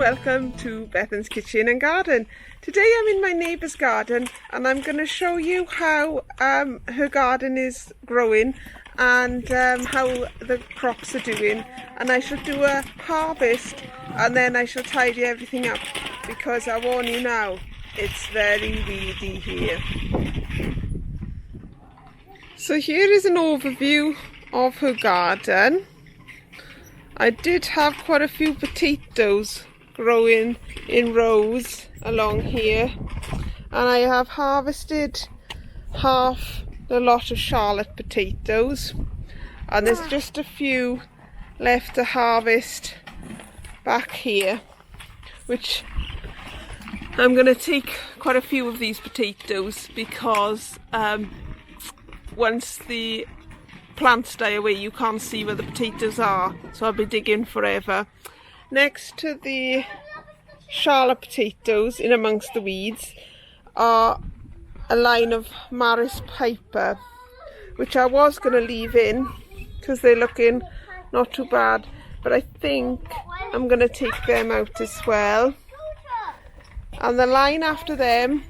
welcome to Bethan's Kitchen and Garden. Today I'm in my neighbour's garden and I'm going to show you how her garden is growing and how the crops are doing, and I shall do a harvest and then I shall tidy everything up because I warn you now, it's very weedy here. So here is an overview of her garden. I did have quite a few potatoes growing in rows along here, and I have harvested half the lot of Charlotte potatoes, and there's just a few left to harvest back here, which I'm going to take quite a few of these potatoes because once the plants die away you can't see where the potatoes are, so I'll be digging forever. Next to the Charlotte potatoes, in amongst the weeds, are a line of Maris Piper, which I was going to leave in because they're looking not too bad, but I think I'm going to take them out as well. And the line after them,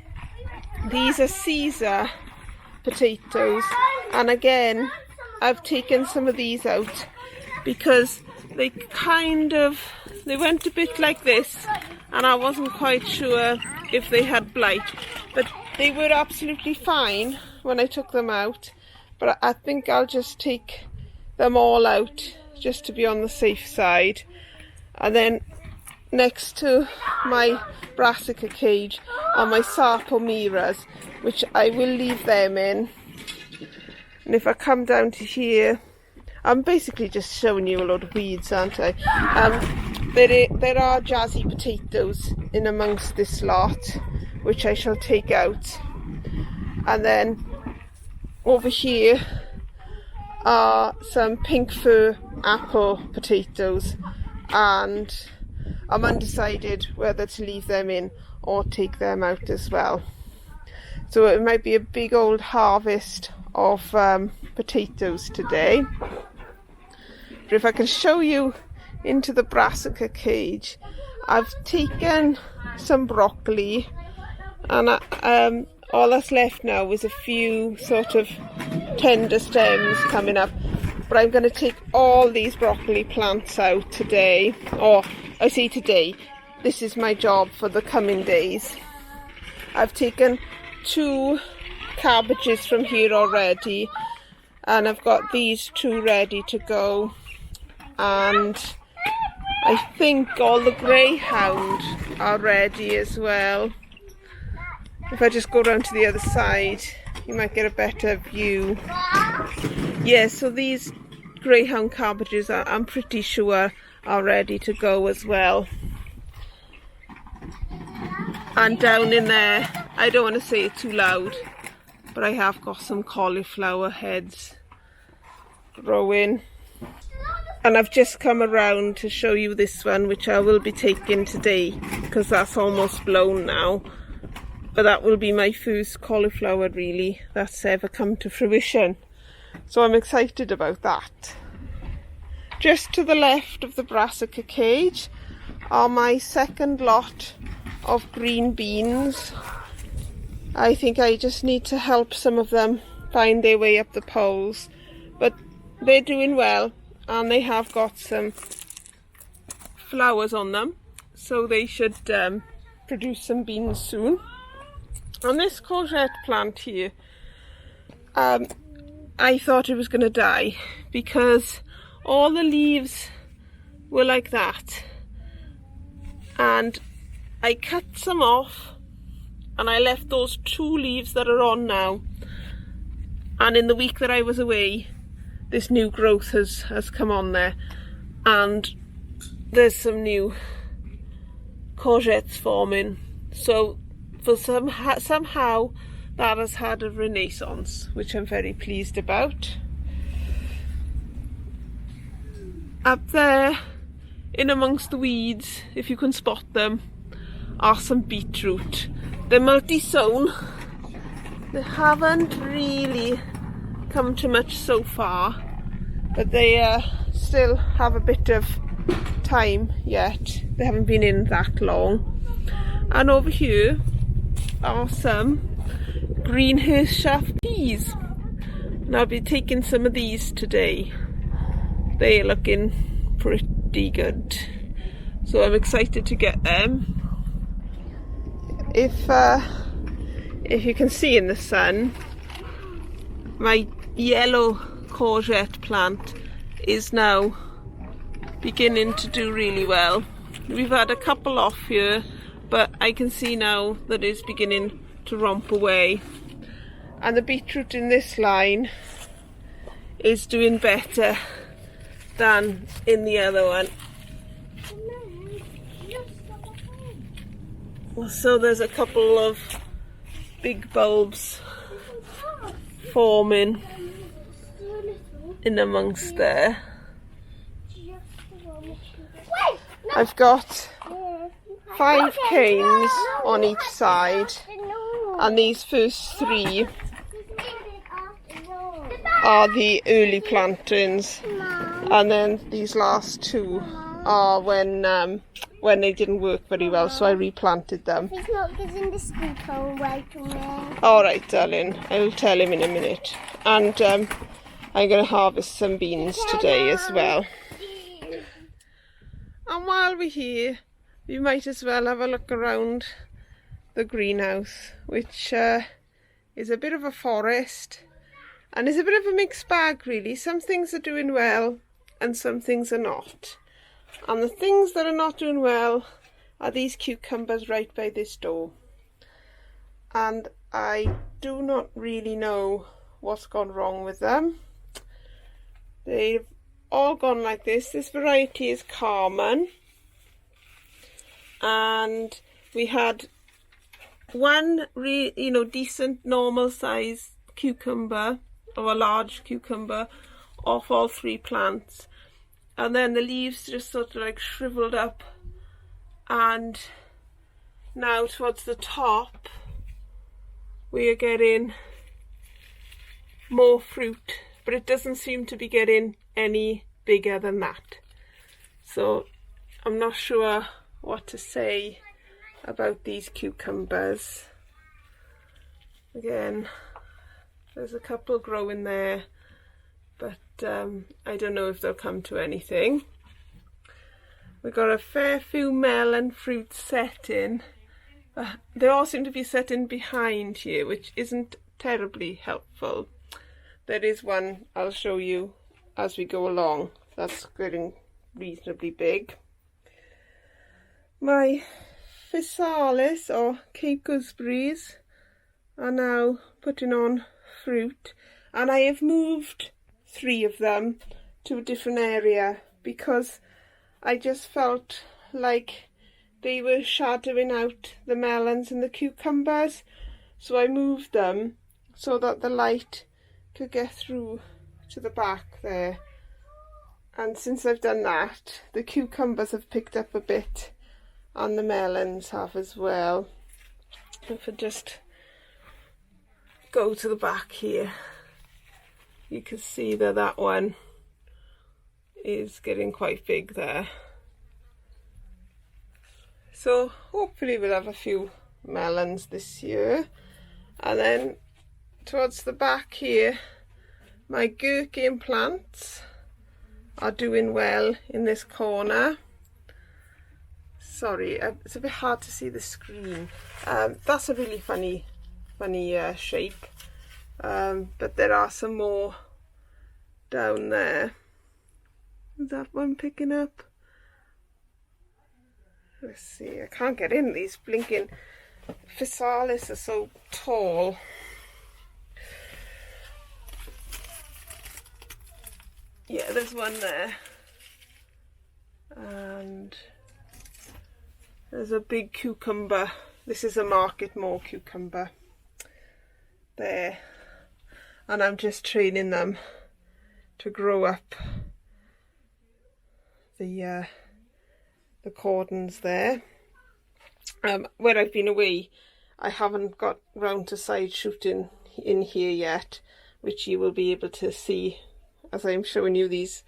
these are Caesar potatoes, and again I've taken some of these out because they went a bit like this and I wasn't quite sure if they had blight, but they were absolutely fine when I took them out. But I think I'll just take them all out just to be on the safe side. And then next to my brassica cage are my sarcomeras, which I will leave them in. And if I come down to here, I'm basically just showing you a lot of weeds, aren't I? There are jazzy potatoes in amongst this lot, which I shall take out. And then over here are some pink fir apple potatoes, and I'm undecided whether to leave them in or take them out as well. So it might be a big old harvest of potatoes today. But if I can show you into the brassica cage, I've taken some broccoli, and all that's left now is a few sort of tender stems coming up. But I'm going to take all these broccoli plants out today, or I say today, this is my job for the coming days. I've taken 2 cabbages from here already, and I've got these 2 ready to go, and I think all the greyhound are ready as well. If I just go around to the other side you might get a better view. Yeah, so these greyhound cabbages I'm pretty sure are ready to go as well. And down in there, I don't want to say it too loud, but I have got some cauliflower heads growing. And I've just come around to show you this one, which I will be taking today because that's almost blown now. But that will be my first cauliflower really that's ever come to fruition. So I'm excited about that. Just to the left of the brassica cage are my second lot of green beans. I think I just need to help some of them find their way up the poles, but they're doing well and they have got some flowers on them, so they should produce some beans soon. On this courgette plant here, I thought it was going to die because all the leaves were like that, and I cut some off and I left those 2 leaves that are on now, and in the week that I was away this new growth has come on there, and there's some new courgettes forming. So for somehow that has had a renaissance, which I'm very pleased about. Up there in amongst the weeds, if you can spot them, are some beetroot. They're multi-sown. They haven't really come to much so far, but they still have a bit of time yet. They haven't been in that long. And over here are some green Hirschschaft peas. And I'll be taking some of these today. They're looking pretty good. So I'm excited to get them. If you can see in the sun, my yellow courgette plant is now beginning to do really well. We've had a couple off here, but I can see now that it's beginning to romp away. And the beetroot in this line is doing better than in the other one. So there's a couple of big bulbs forming in amongst there. I've got 5 canes on each side, and these first 3 are the early plantings, and then these last 2 are when they didn't work very well, so I replanted them. He's not giving the scoop away to me. Alright, darling, I'll tell him in a minute. And I'm going to harvest some beans today as well. And while we're here, we might as well have a look around the greenhouse, which is a bit of a forest, and is a bit of a mixed bag really. Some things are doing well and some things are not. And the things that are not doing well are these cucumbers right by this door. And I do not really know what's gone wrong with them. They've all gone like this. This variety is Carmen. And we had one decent normal size cucumber, or a large cucumber, off all 3 plants. And then the leaves just sort of like shriveled up, and now towards the top we are getting more fruit, but it doesn't seem to be getting any bigger than that. So I'm not sure what to say about these cucumbers. Again, there's a couple growing there, but I don't know if they'll come to anything. We've got a fair few melon fruit setting. They all seem to be setting behind here, which isn't terribly helpful. There is one I'll show you as we go along. That's getting reasonably big. My physalis, or Cape gooseberries, are now putting on fruit, and I have moved 3 of them to a different area because I just felt like they were shadowing out the melons and the cucumbers, so I moved them so that the light could get through to the back there. And since I've done that, the cucumbers have picked up a bit and the melons have as well. If I just go to the back here, you can see that that one is getting quite big there. So hopefully we'll have a few melons this year. And then towards the back here, my gherkin plants are doing well in this corner. Sorry, it's a bit hard to see the screen. That's a really funny shape. But there are some more down there. Is that one picking up? Let's see, I can't get in. These blinking physalis are so tall. Yeah, there's one there. And there's a big cucumber. This is a market more cucumber. There. And I'm just training them to grow up the cordons there. Where I've been away, I haven't got round to side shooting in here yet, which you will be able to see as I'm showing you these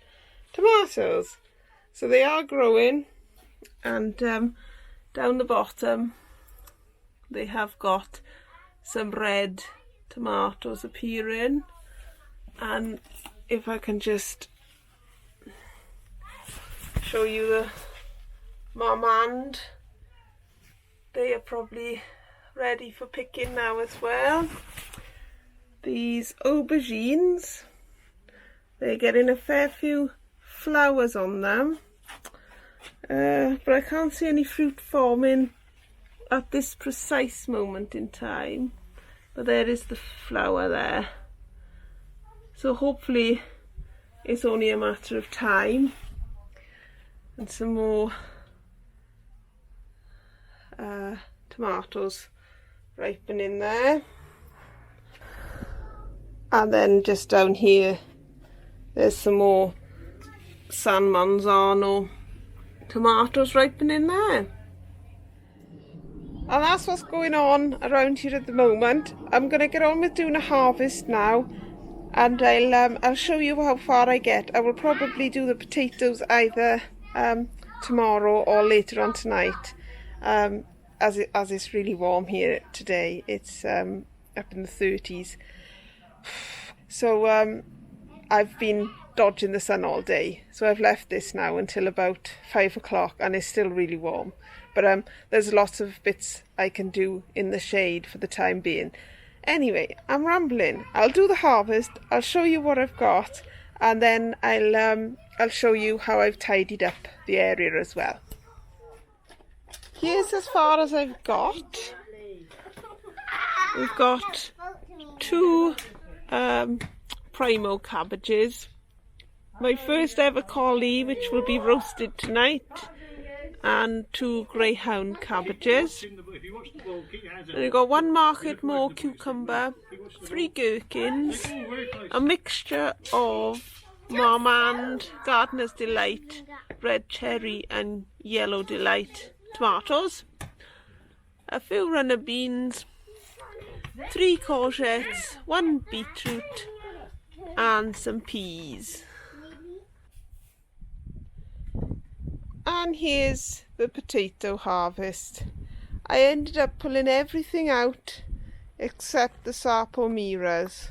tomatoes. So they are growing, and down the bottom they have got some red tomatoes appearing. And if I can just show you the marmande, they are probably ready for picking now as well. These aubergines, they're getting a fair few flowers on them, but I can't see any fruit forming at this precise moment in time. But there is the flower there, so hopefully it's only a matter of time. And some more tomatoes ripening there. And then just down here there's some more San Manzano tomatoes ripening there. And that's what's going on around here at the moment. I'm going to get on with doing a harvest now, and I'll show you how far I get. I will probably do the potatoes either tomorrow or later on tonight, as it's really warm here today. It's up in the 30s. So I've been dodging the sun all day, so I've left this now until about 5 o'clock, and it's still really warm. But there's lots of bits I can do in the shade for the time being. Anyway, I'm rambling. I'll do the harvest, I'll show you what I've got, and then I'll show you how I've tidied up the area as well. Here's as far as I've got. We've got 2 primo cabbages, my first ever collie, which will be roasted tonight, and 2 greyhound cabbages. And we've got 1 market more cucumber, 3 gherkins, a mixture of marmande, gardener's delight, red cherry and yellow delight tomatoes, a few runner beans, 3 courgettes, 1 beetroot, and some peas. And here's the potato harvest. I ended up pulling everything out except the sarpomiras,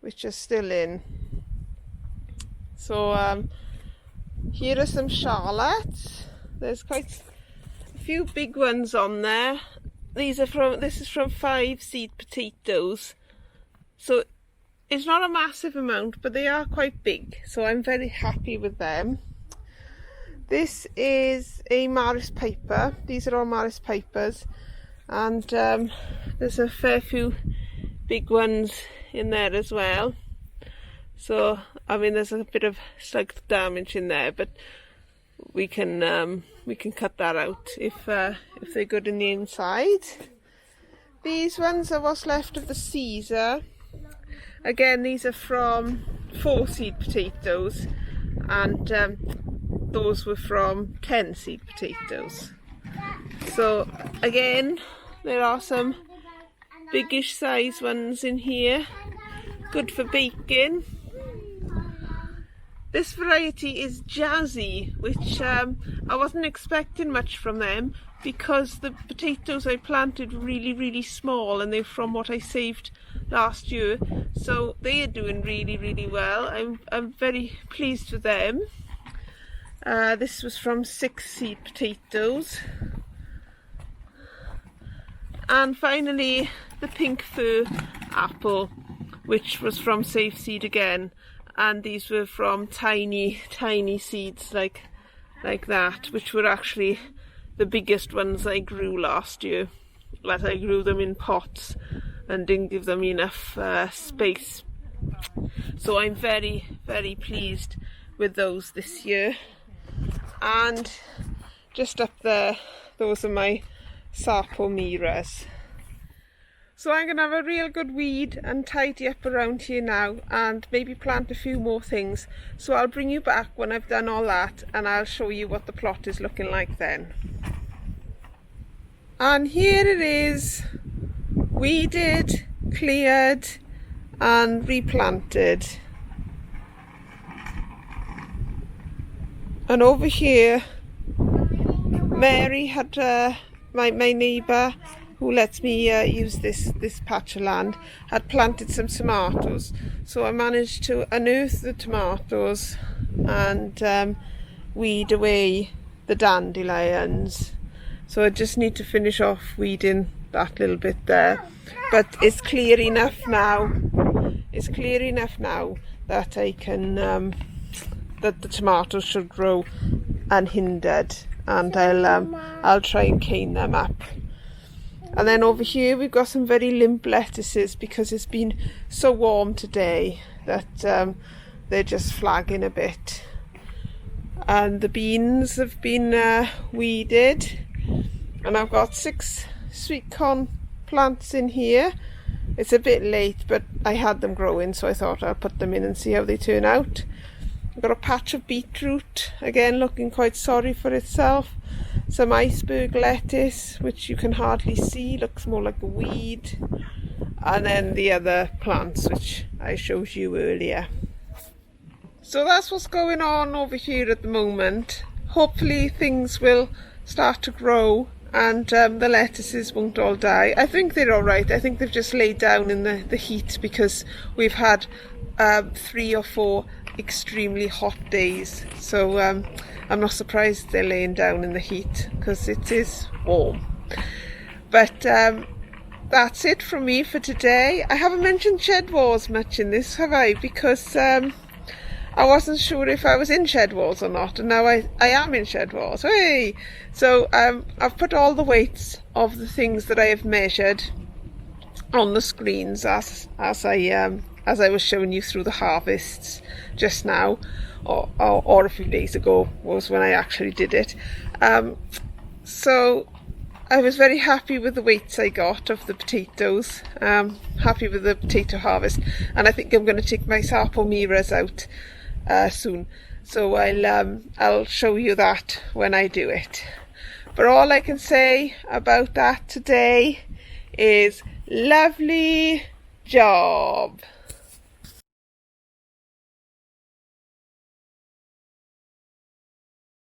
which are still in. So here are some shallots. There's quite a few big ones on there. This is from 5 seed potatoes, so it's not a massive amount, but they are quite big, so I'm very happy with them. This is a Maris Piper. These are all Maris Pipers, and there's a fair few big ones in there as well. So I mean, there's a bit of slug damage in there, but we can cut that out if they're good in the inside. These ones are what's left of the Caesar. Again, these are from 4 seed potatoes, and those were from 10 seed potatoes. So again, there are some biggish size ones in here, good for baking. This variety is Jazzy, which I wasn't expecting much from them, because the potatoes I planted really small, and they're from what I saved last year, so they are doing really well. I'm very pleased with them. This was from 6 seed potatoes. And finally the pink fir apple, which was from Safe Seed again, and these were from tiny seeds like that, which were actually the biggest ones I grew last year, but I grew them in pots and didn't give them enough space. So I'm very pleased with those this year. And just up there, those are my sarpomiras. So I'm going to have a real good weed and tidy up around here now, and maybe plant a few more things. So I'll bring you back when I've done all that, and I'll show you what the plot is looking like then. And here it is, weeded, cleared and replanted. And over here, Mary had my neighbour, who lets me use this patch of land, had planted some tomatoes. So I managed to unearth the tomatoes and weed away the dandelions. So I just need to finish off weeding that little bit there. But it's clear enough now. It's clear enough now that I can that the tomatoes should grow unhindered, and I'll try and cane them up. And then over here we've got some very limp lettuces because it's been so warm today that they're just flagging a bit. And the beans have been weeded, and I've got 6 sweet corn plants in here. It's a bit late, but I had them growing, so I thought I'll put them in and see how they turn out. I've got a patch of beetroot, again looking quite sorry for itself. Some iceberg lettuce, which you can hardly see, looks more like a weed. And then the other plants, which I showed you earlier. So that's what's going on over here at the moment. Hopefully things will start to grow and the lettuces won't all die. I think they're all right. I think they've just laid down in the heat because we've had 3 or 4 extremely hot days. So I'm not surprised they're laying down in the heat because it is warm. But that's it from me for today. I haven't mentioned shedwars much in this, have I? Because I wasn't sure if I was in shedwars or not, and now I am in shedwars. Hey! So I've put all the weights of the things that I have measured on the screens as I was showing you through the harvests just now, or a few days ago was when I actually did it. So I was very happy with the weights I got of the potatoes, happy with the potato harvest, and I think I'm going to take my sarpomiras out soon, so I'll show you that when I do it. But all I can say about that today is lovely job.